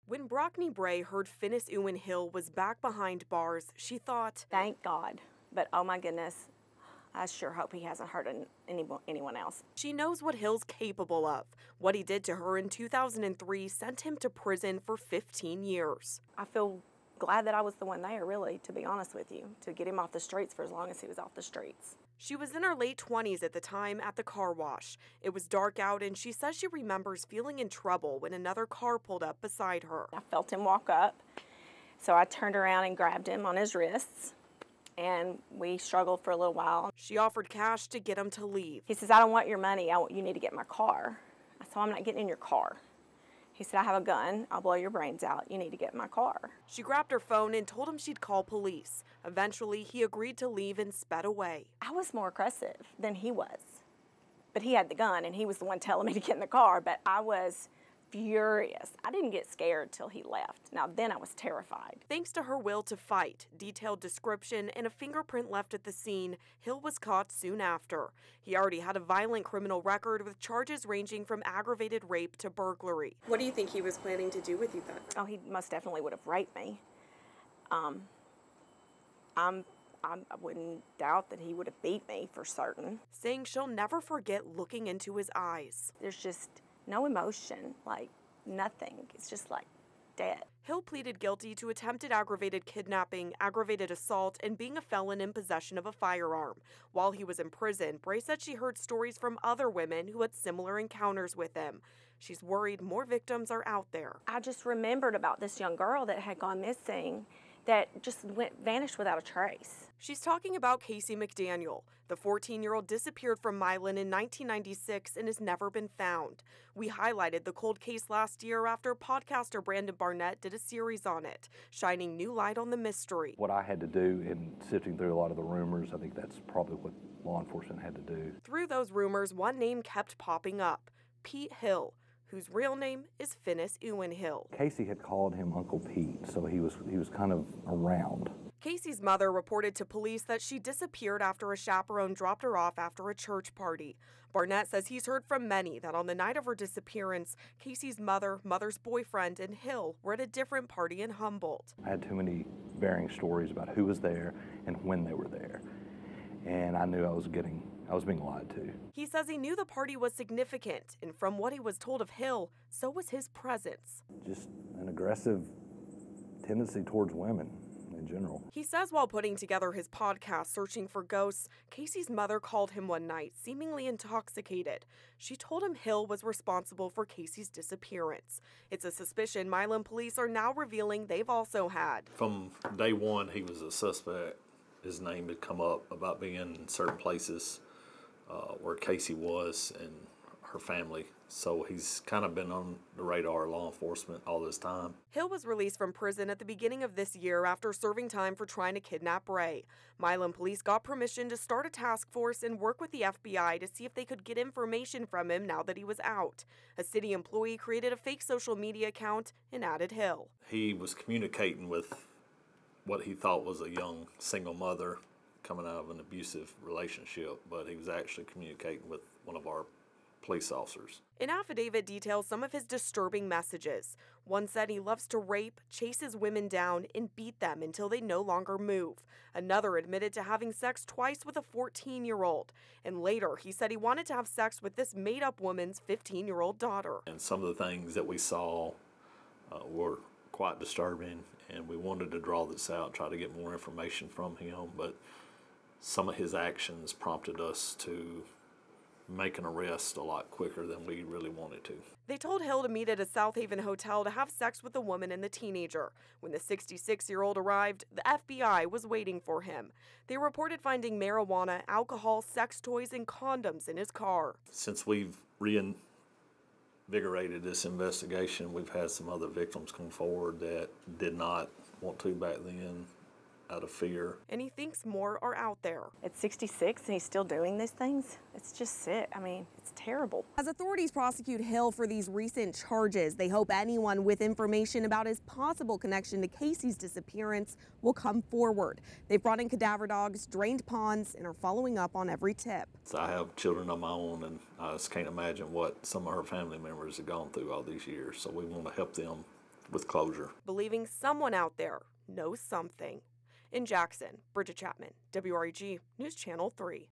When Brockney Bray heard Finis Ewan Hill was back behind bars, she thought, thank God, but oh my goodness, I sure hope he hasn't hurt anyone else. She knows what Hill's capable of. What he did to her in 2003 sent him to prison for 15 years. I feel glad that I was the one there, really, to be honest with you, to get him off the streets for as long as he was off the streets. She was in her late 20s at the time at the car wash. It was dark out, and she says she remembers feeling in trouble when another car pulled up beside her. I felt him walk up, so I turned around and grabbed him on his wrists, and we struggled for a little while. She offered cash to get him to leave. He says, I don't want your money, you need to get in my car. I said, I'm not getting in your car. He said, I have a gun, I'll blow your brains out, you need to get in my car. She grabbed her phone and told him she'd call police. Eventually, he agreed to leave and sped away. I was more aggressive than he was. But he had the gun, and he was the one telling me to get in the car, but I was furious. I didn't get scared till he left. Now, then I was terrified. Thanks to her will to fight, detailed description, and a fingerprint left at the scene, Hill was caught soon after. He already had a violent criminal record with charges ranging from aggravated rape to burglary. What do you think he was planning to do with you then? Oh, he most definitely would have raped me. I wouldn't doubt that he would have beat me for certain. Saying she'll never forget looking into his eyes. There's just no emotion, like nothing. It's just like dead. Hill pleaded guilty to attempted aggravated kidnapping, aggravated assault, and being a felon in possession of a firearm. While he was in prison, Bray said she heard stories from other women who had similar encounters with him. She's worried more victims are out there. I just remembered about this young girl that had gone missing that just vanished without a trace. She's talking about Cayce McDaniel. The 14-year-old disappeared from Milan in 1996 and has never been found. We highlighted the cold case last year after podcaster Brandon Barnett did a series on it, shining new light on the mystery. What I had to do in sifting through a lot of the rumors, I think that's probably what law enforcement had to do. Through those rumors, one name kept popping up, Pete Hill, whose real name is Finis Ewan Hill. Cayce had called him Uncle Pete, so he was kind of around. Cayce's mother reported to police that she disappeared after a chaperone dropped her off after a church party. Barnett says he's heard from many that on the night of her disappearance, Cayce's mother's boyfriend, and Hill were at a different party in Humboldt. I had too many varying stories about who was there and when they were there, and I knew I was being lied to. He says he knew the party was significant, and from what he was told of Hill, so was his presence. Just an aggressive tendency towards women in general. He says while putting together his podcast, Searching for Ghosts, Cayce's mother called him one night, seemingly intoxicated. She told him Hill was responsible for Cayce's disappearance. It's a suspicion Milan police are now revealing they've also had. From day one, he was a suspect. His name had come up about being in certain places where Cayce was and her family. So he's kind of been on the radar of law enforcement all this time. Hill was released from prison at the beginning of this year after serving time for trying to kidnap Ray. Milan police got permission to start a task force and work with the FBI to see if they could get information from him now that he was out. A city employee created a fake social media account and added Hill. He was communicating with what he thought was a young single mother coming out of an abusive relationship, but he was actually communicating with one of our police officers. An affidavit details some of his disturbing messages. One said he loves to rape, chases women down, and beat them until they no longer move. Another admitted to having sex twice with a 14-year-old. And later, he said he wanted to have sex with this made-up woman's 15-year-old daughter. And some of the things that we saw were quite disturbing, and we wanted to draw this out, try to get more information from him, but some of his actions prompted us to make an arrest a lot quicker than we really wanted to. They told Hill to meet at a South Haven hotel to have sex with the woman and the teenager. When the 66-year-old arrived, the FBI was waiting for him. They reported finding marijuana, alcohol, sex toys, and condoms in his car. Since we've reinvigorated this investigation, we've had some other victims come forward that did not want to back then, out of fear. And he thinks more are out there. At 66 and he's still doing these things? It's just sick. I mean, it's terrible. As authorities prosecute Hill for these recent charges, they hope anyone with information about his possible connection to Cayce's disappearance will come forward. They've brought in cadaver dogs, drained ponds, and are following up on every tip. So I have children of my own, and I just can't imagine what some of her family members have gone through all these years. So we want to help them with closure. Believing someone out there knows something. In Jackson, Bridget Chapman, WREG News Channel 3.